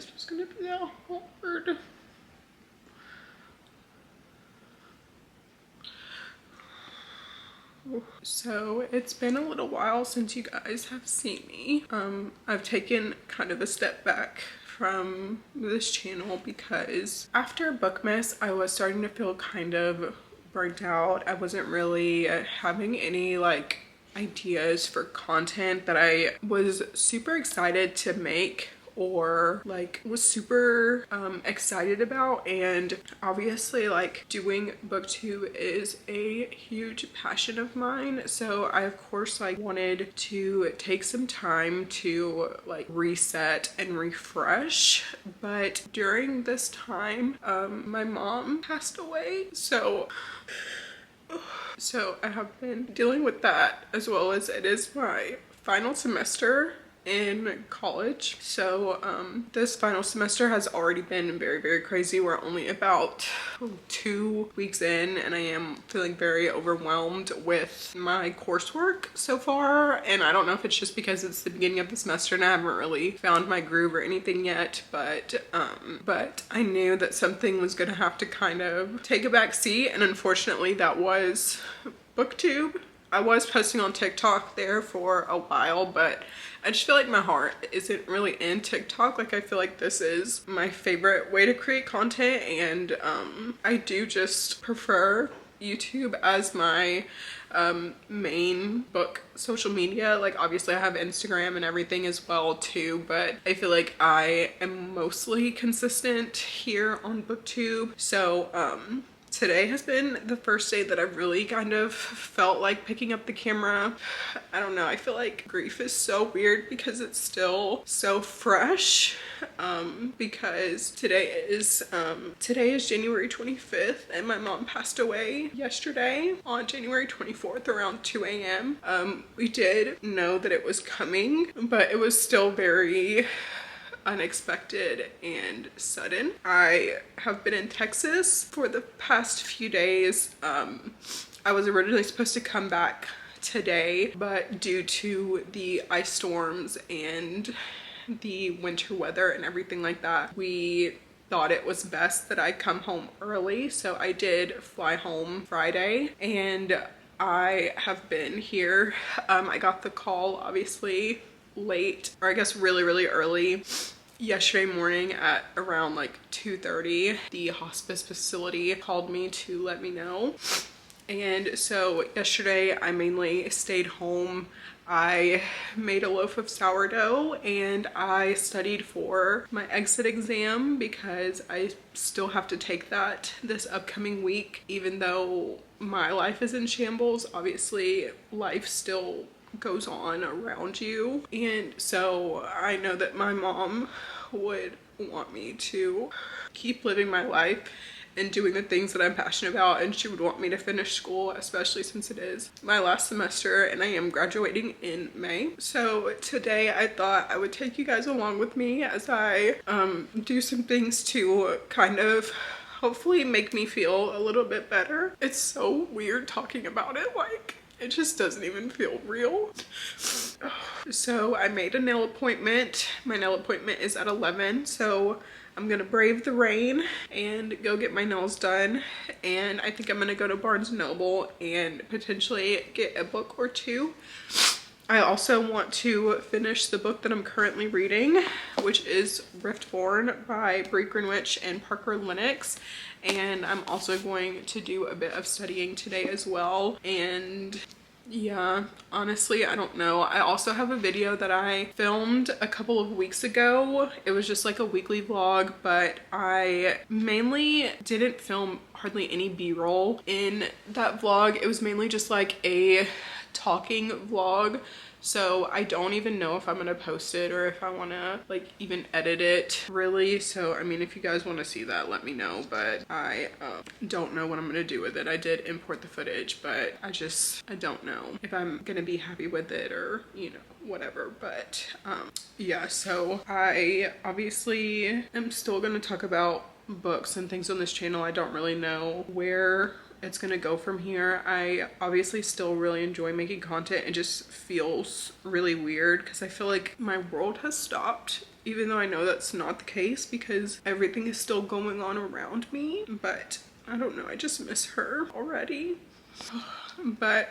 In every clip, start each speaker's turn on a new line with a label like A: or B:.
A: this was gonna be that hard. So it's been a little while since you guys have seen me. I've taken kind of a step back from this channel because after Bookmas, I was starting to feel kind of burnt out. I wasn't really having any like ideas for content that I was super excited to make or like was super excited about. And obviously like doing booktube is a huge passion of mine, so I of course like wanted to take some time to like reset and refresh. But during this time my mom passed away, so I have been dealing with that, as well as it is my final semester in college. So this final semester has already been very crazy. We're only about 2 weeks in and I am feeling very overwhelmed with my coursework so far. And I don't know if it's just because it's the beginning of the semester and I haven't really found my groove or anything yet, but I knew that something was gonna have to kind of take a back seat, and unfortunately that was booktube. I was posting on TikTok there for a while, but I just feel like my heart isn't really in TikTok. Like I feel like this is my favorite way to create content, and I do just prefer YouTube as my main book social media. Like obviously I have Instagram and everything as well too, but I feel like I am mostly consistent here on booktube. So today has been the first day that I've really kind of felt like picking up the camera. I don't know, I feel like grief is so weird because it's still so fresh, because today is January 25th and my mom passed away yesterday on January 24th around 2 a.m. We did know that it was coming, but it was still very unexpected and sudden. I have been in Texas for the past few days. I was originally supposed to come back today, but due to the ice storms and the winter weather and everything like that, we thought it was best that I come home early. So I did fly home Friday and I have been here. I got the call obviously late, or I guess really early yesterday morning at around like 2:30. The hospice facility called me to let me know, and so yesterday I mainly stayed home. I made a loaf of sourdough and I studied for my exit exam because I still have to take that this upcoming week. Even though my life is in shambles, obviously life still goes on around you, and so I know that my mom would want me to keep living my life and doing the things that I'm passionate about, and she would want me to finish school, especially since it is my last semester and I am graduating in May. So today I thought I would take you guys along with me as I do some things to kind of hopefully make me feel a little bit better. It's so weird talking about it, like it just doesn't even feel real. So I made a nail appointment. My nail appointment is at 11, so I'm gonna brave the rain and go get my nails done. And I think I'm gonna go to Barnes & Noble and potentially get a book or two. I also want to finish the book that I'm currently reading, which is Riftborn by Bree Greenwich and Parker Lennox. And I'm also going to do a bit of studying today as well. And yeah, honestly, I don't know. I also have a video that I filmed a couple of weeks ago. It was just like a weekly vlog, but I mainly didn't film hardly any b-roll in that vlog. It was mainly just like a talking vlog. So I don't even know if I'm gonna post it or if I wanna like even edit it really. So I mean, if you guys want to see that, let me know, but I don't know what I'm gonna do with it. I did import the footage, but I don't know if I'm gonna be happy with it or, you know, whatever. But yeah, so I obviously am still gonna talk about books and things on this channel. I don't really know where it's gonna go from here. I obviously still really enjoy making content. It just feels really weird because I feel like my world has stopped even though I know that's not the case because everything is still going on around me. But I don't know, I just miss her already. But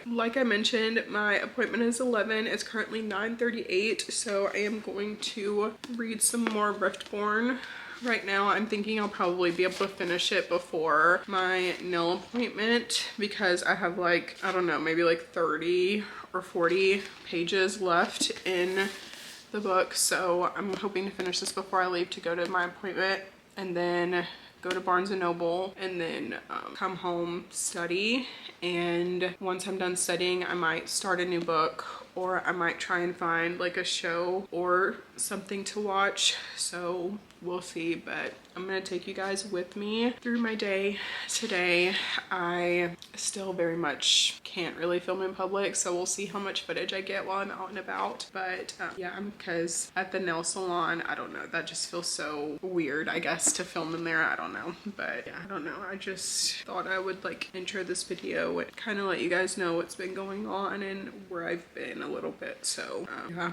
A: like I mentioned, my appointment is 11. It's currently 9:38, so I am going to read some more Riftborn. Right now, I'm thinking I'll probably be able to finish it before my nail appointment because I have like, I don't know, maybe like 30 or 40 pages left in the book. So I'm hoping to finish this before I leave to go to my appointment, and then go to Barnes & Noble, and then come home, study. And once I'm done studying, I might start a new book, or I might try and find like a show or something to watch. So we'll see, but I'm gonna take you guys with me through my day today. I still very much can't really film in public, so we'll see how much footage I get while I'm out and about. But yeah, because at the nail salon, I don't know, that just feels so weird, I guess, to film in there. I don't know, but yeah, I don't know. I just thought I would like intro this video and kind of let you guys know what's been going on and where I've been a little bit. So yeah.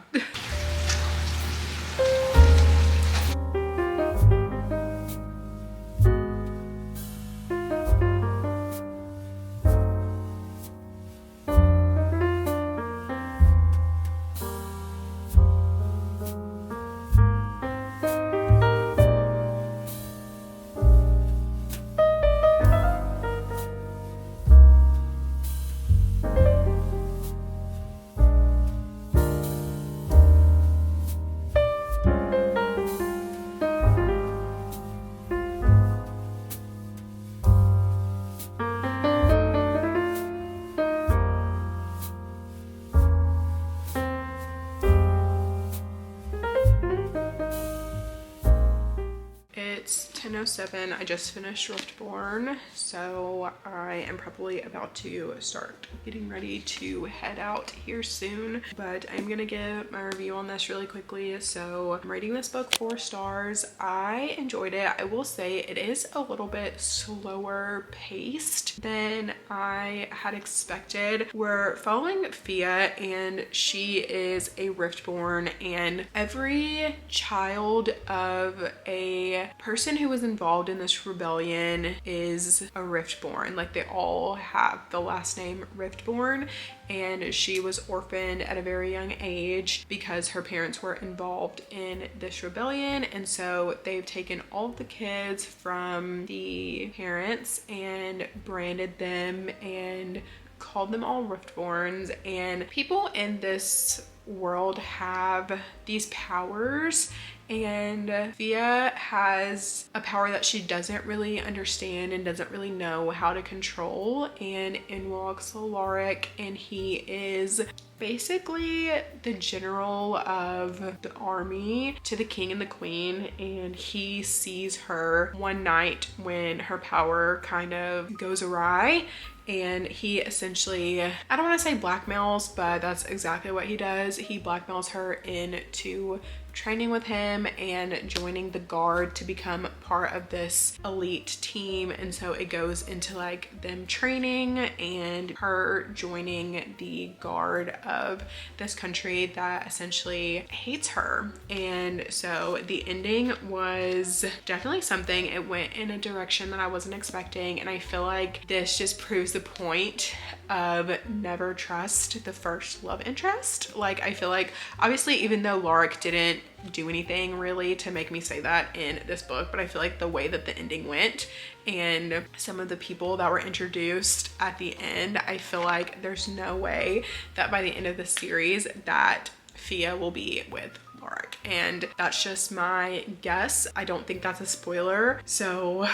A: It's 10:07. I just finished Riftborn, so I am probably about to start getting ready to head out here soon. But I'm gonna give my review on this really quickly. So I'm rating this book 4 stars. I enjoyed it. I will say it is a little bit slower paced than I had expected. We're following Fia, and she is a Riftborn, and every child of a person who was involved in this rebellion is a Riftborn. Like, they all have the last name Riftborn, and she was orphaned at a very young age because her parents were involved in this rebellion. And so they've taken all of the kids from the parents and branded them and called them all Riftborns. And people in this world have these powers, and Fia has a power that she doesn't really understand and doesn't really know how to control. And in walks Alaric, and he is basically the general of the army to the king and the queen, and he sees her one night when her power kind of goes awry, and he essentially, I don't want to say blackmails, but that's exactly what he does. He blackmails her into training with him and joining the guard to become part of this elite team. And so it goes into like them training and her joining the guard of this country that essentially hates her. And so the ending was definitely something. It went in a direction that I wasn't expecting, and I feel like this just proves the point of never trust the first love interest. Like, I feel like obviously, even though Lorik didn't do anything really to make me say that in this book, but I feel like the way that the ending went and some of the people that were introduced at the end, I feel like there's no way that by the end of the series that Fia will be with Lorik. And that's just my guess. I don't think that's a spoiler. So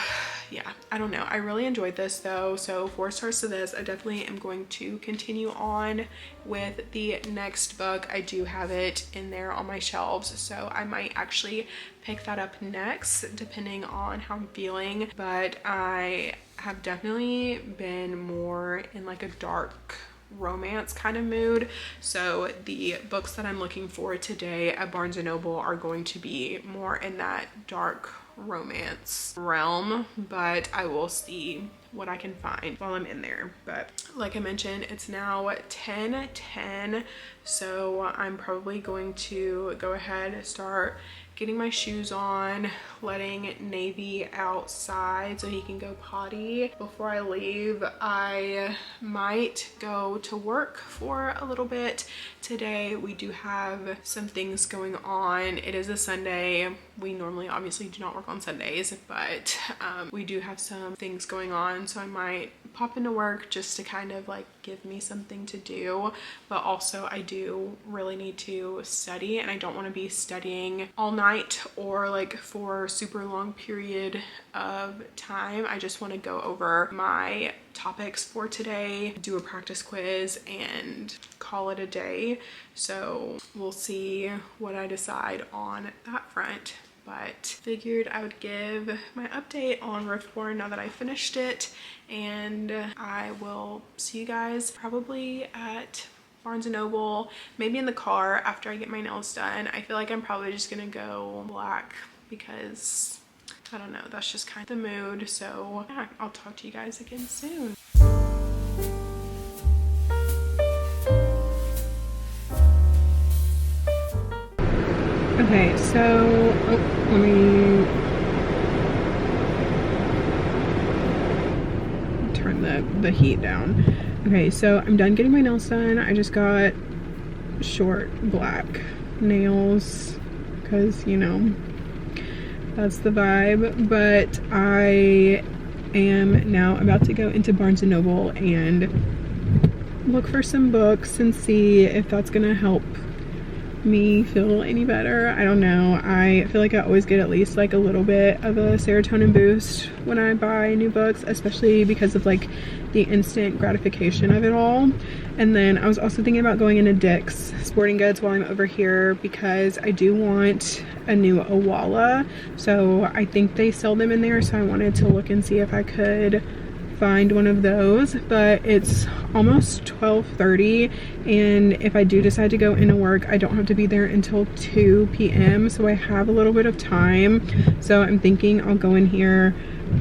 A: yeah, I don't know. I really enjoyed this though. So 4 stars to this. I definitely am going to continue on with the next book. I do have it in there on my shelves, so I might actually pick that up next depending on how I'm feeling. But I have definitely been more in like a dark romance kind of mood, so the books that I'm looking for today at Barnes & Noble are going to be more in that dark romance realm, but I will see what I can find while I'm in there. But like I mentioned, it's now 10:10, so I'm probably going to go ahead and start getting my shoes on, letting Navy outside so he can go potty. Before I leave, I might go to work for a little bit. Today we do have some things going on. It is a Sunday. We normally obviously do not work on Sundays, but we do have some things going on, so I might pop into work just to kind of like give me something to do. But also I do really need to study, and I don't want to be studying all night or like for a super long period of time. I just want to go over my topics for today, do a practice quiz, and call it a day. So we'll see what I decide on that front. But figured I would give my update on Riftborn now that I finished it, and I will see you guys probably at Barnes & Noble, maybe in the car after I get my nails done. I feel like I'm probably just gonna go black because I don't know, that's just kind of the mood. So yeah, I'll talk to you guys again soon. Okay, so let me turn the heat down. Okay, so I'm done getting my nails done. I just got short black nails because, you know, that's the vibe. But I am now about to go into Barnes & Noble and look for some books and see if that's gonna help me feel any better. I don't know. I feel like I always get at least like a little bit of a serotonin boost when I buy new books, especially because of like the instant gratification of it all. And then I was also thinking about going into Dick's Sporting Goods while I'm over here because I do want a new Awala. So I think they sell them in there, so I wanted to look and see if I could find one of those. But it's almost 12:30, and if I do decide to go into work, I don't have to be there until 2 p.m. so I have a little bit of time. So I'm thinking I'll go in here,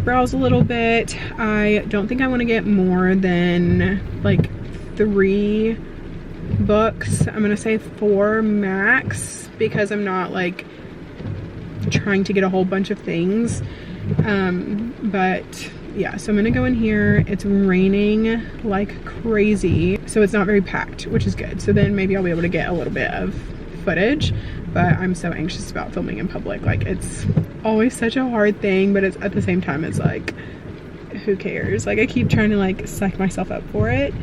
A: browse a little bit. I don't think I want to get more than like 3 books. I'm gonna say 4 max because I'm not like trying to get a whole bunch of things. But yeah, so I'm gonna go in here. It's raining like crazy, so it's not very packed, which is good. So then maybe I'll be able to get a little bit of footage, but I'm so anxious about filming in public. Like, it's always such a hard thing, but it's at the same time, it's like, who cares? Like, I keep trying to like psych myself up for it.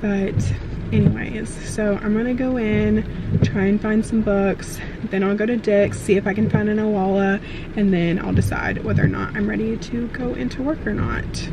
A: But anyways, so I'm gonna go in, try and find some books, then I'll go to Dick's, see if I can find an Awala, and then I'll decide whether or not I'm ready to go into work or not.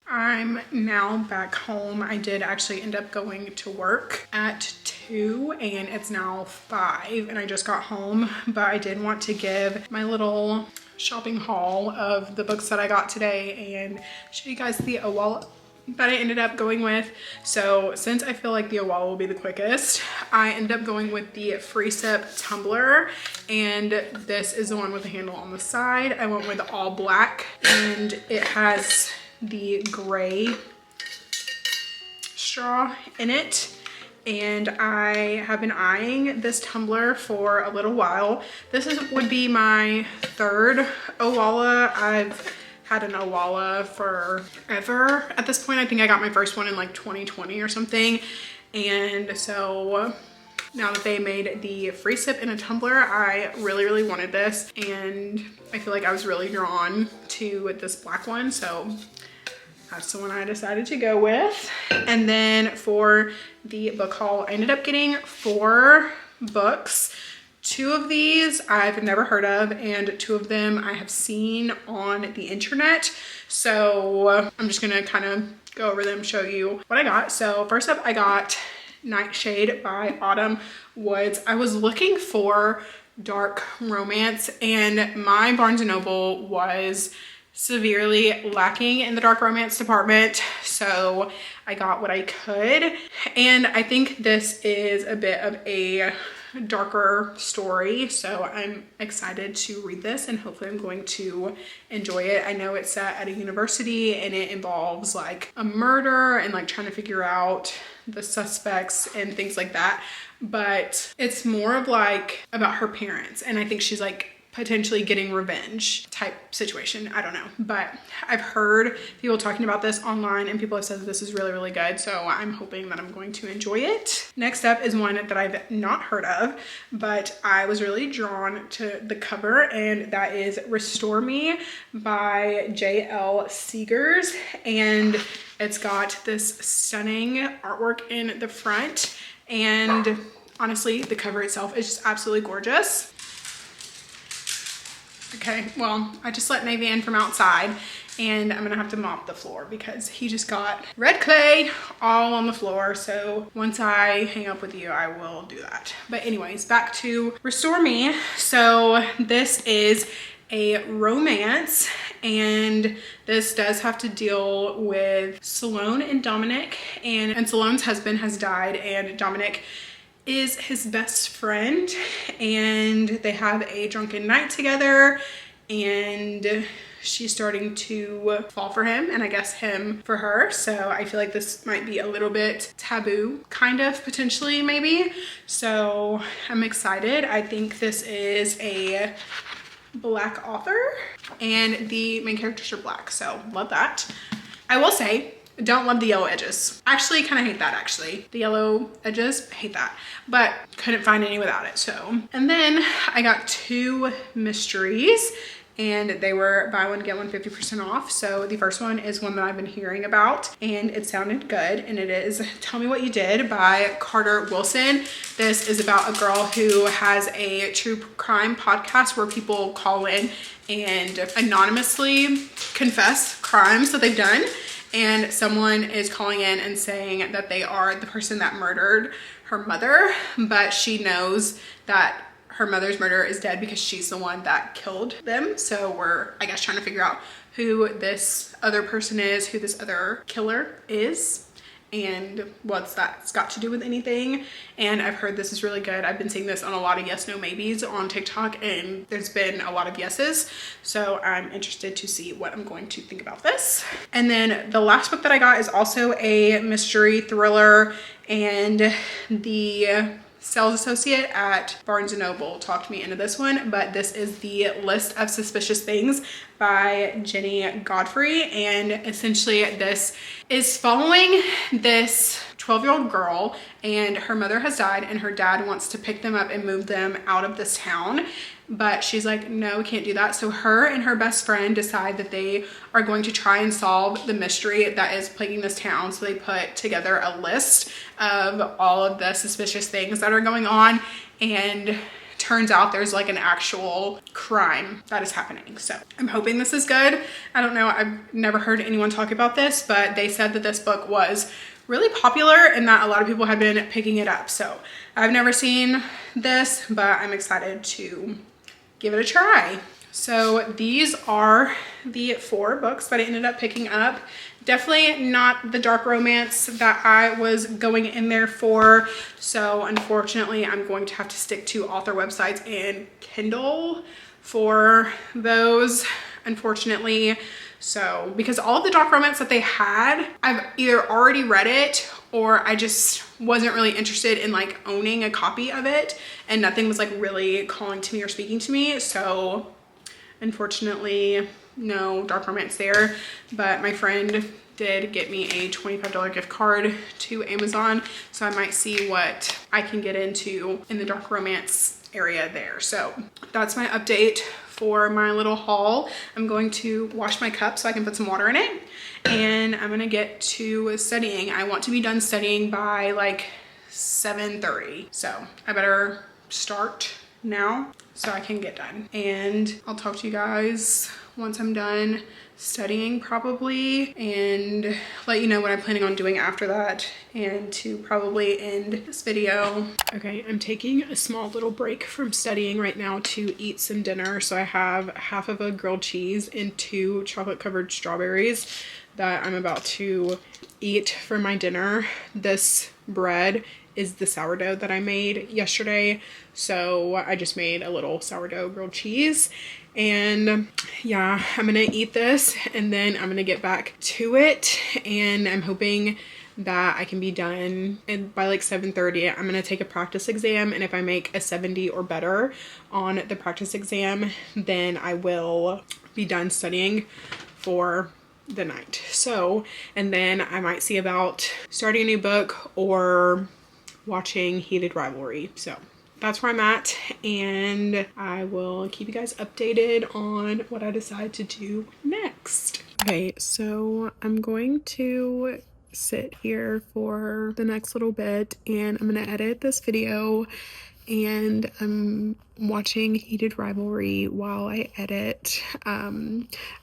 A: I'm now back home. I did actually end up going to work at 2 and it's now 5 and I just got home, but I did want to give my little shopping haul of the books that I got today and show you guys the Awala that I ended up going with. So since I feel like the Awala will be the quickest, I ended up going with the Free Sip tumbler, and this is the one with the handle on the side. I went with all black and it has the gray straw in it, and I have been eyeing this tumbler for a little while. This would be my 3rd Awala. I've had an Awala forever at this point. I think I got my first one in like 2020 or something, and so now that they made the Free Sip in a tumbler, I really wanted this, and I feel like I was really drawn to this black one, so that's the one I decided to go with. And then for the book haul, I ended up getting 4 books. Two of these I've never heard of, and two of them I have seen on the internet. So I'm just gonna kind of go over them, show you what I got. So first up, I got Nightshade by Autumn Woods. I was looking for dark romance, and my Barnes & Noble was severely lacking in the dark romance department, so I got what I could. And I think this is a bit of a darker story, so I'm excited to read this, and hopefully I'm going to enjoy it. I know it's set at a university and it involves like a murder and like trying to figure out the suspects and things like that, but it's more of like about her parents, and I think she's like potentially getting revenge type situation. I don't know, but I've heard people talking about this online, and people have said that this is really, really good. So I'm hoping that I'm going to enjoy it. Next up is one that I've not heard of, but I was really drawn to the cover, and that is Restore Me by J.L. Seegers. And it's got this stunning artwork in the front, and honestly, the cover itself is just absolutely gorgeous. Okay, well, I just let Navy in from outside, and I'm gonna have to mop the floor because he just got red clay all on the floor. So once I hang up with you, I will do that. But anyways, back to Restore Me. So this is a romance, and this does have to deal with Sloane and Dominic, and Sloane's husband has died, and Dominic is his best friend, and they have a drunken night together, and she's starting to fall for him, and I guess him for her. So I feel like this might be a little bit taboo, kind of, potentially, maybe. So I'm excited. I think this is a Black author, and the main characters are Black, so love that. I will say, don't love the yellow edges. Actually, kind of hate that, actually. The yellow edges, hate that. But couldn't find any without it, so. And then I got two mysteries, and they were buy one, get one 50% off. So the first one is one that I've been hearing about, and it sounded good, and it is Tell Me What You Did by Carter Wilson. This is about a girl who has a true crime podcast where people call in and anonymously confess crimes that they've done. And someone is calling in and saying that they are the person that murdered her mother, but she knows that her mother's murderer is dead because she's the one that killed them. So we're, I guess, trying to figure out who this other person is, who this other killer is, and what's that's got to do with anything. And I've heard this is really good. I've been seeing this on a lot of yes, no, maybes on TikTok, and there's been a lot of yeses. So I'm interested to see what I'm going to think about this. And then the last book that I got is also a mystery thriller, and the sales associate at Barnes & Noble talked me into this one, but this is The List of Suspicious Things by Jenny Godfrey. And essentially this is following this 12-year-old girl, and her mother has died, and her dad wants to pick them up and move them out of this town. But she's like, no, we can't do that. So her and her best friend decide that they are going to try and solve the mystery that is plaguing this town. So they put together a list of all of the suspicious things that are going on, and turns out there's like an actual crime that is happening. So I'm hoping this is good. I don't know, I've never heard anyone talk about this, but they said that this book was really popular and that a lot of people had been picking it up. So I've never seen this, but I'm excited to give it a try. So these are the 4 books that I ended up picking up. Definitely not the dark romance that I was going in there for. So unfortunately, I'm going to have to stick to author websites and Kindle for those, unfortunately. So, because all of the dark romance that they had, I've either already read it, or I just wasn't really interested in like owning a copy of it, and nothing was like really calling to me or speaking to me. So unfortunately, no dark romance there. But my friend did get me a $25 gift card to Amazon, so I might see what I can get into in the dark romance area there. So that's my update for my little haul. I'm going to wash my cup so I can put some water in it, and I'm gonna get to studying. I want to be done studying by like 7:30, so I better start now so I can get done. And I'll talk to you guys once I'm done studying probably, and let you know what I'm planning on doing after that, and to probably end this video. Okay, I'm taking a small little break from studying right now to eat some dinner. So I have half of a grilled cheese and 2 chocolate covered strawberries that I'm about to eat for my dinner. This bread is the sourdough that I made yesterday. So I just made a little sourdough grilled cheese. And yeah, I'm gonna eat this and then I'm gonna get back to it. And I'm hoping that I can be done by like 7:30. I'm gonna take a practice exam, and if I make a 70 or better on the practice exam, then I will be done studying for the night. So, and then I might see about starting a new book or watching Heated Rivalry. So that's where I'm at, and I will keep you guys updated on what I decide to do next. Okay, so I'm going to sit here for the next little bit, and I'm gonna edit this video, and I'm watching Heated Rivalry while I edit. I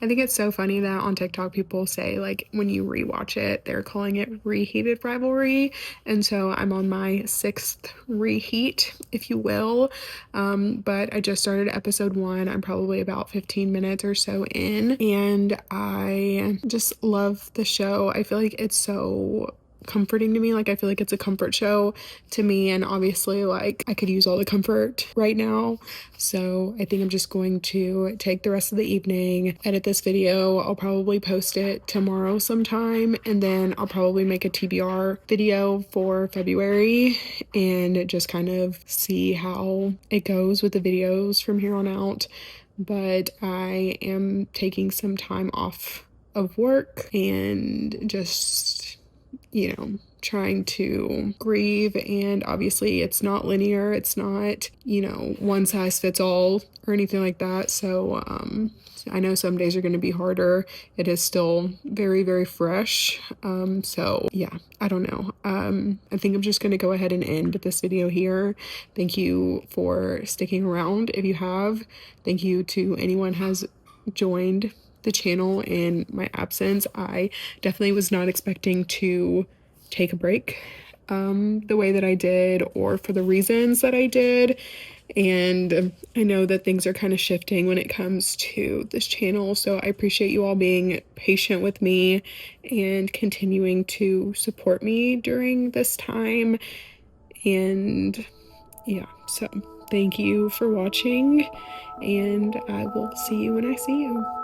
A: think it's so funny that on TikTok people say, like, when you rewatch it, they're calling it Reheated Rivalry, and so I'm on my 6th reheat, if you will. But I just started episode 1. I'm probably about 15 minutes or so in, and I just love the show. I feel like it's so comforting to me. Like, I feel like it's a comfort show to me, and obviously, like, I could use all the comfort right now. So I think I'm just going to take the rest of the evening, edit this video. I'll probably post it tomorrow sometime, and then I'll probably make a TBR video for February and just kind of see how it goes with the videos from here on out. But I am taking some time off of work and just, you know, trying to grieve. And obviously it's not linear, it's not, you know, one size fits all or anything like that. So I know some days are going to be harder. It is still very, very fresh. So yeah, I don't know. I think I'm just going to go ahead and end this video here. Thank you for sticking around if you have. Thank you to anyone has joined the channel in my absence. I definitely was not expecting to take a break the way that I did, or for the reasons that I did. And I know that things are kind of shifting when it comes to this channel, so I appreciate you all being patient with me and continuing to support me during this time. And yeah, so thank you for watching, and I will see you when I see you.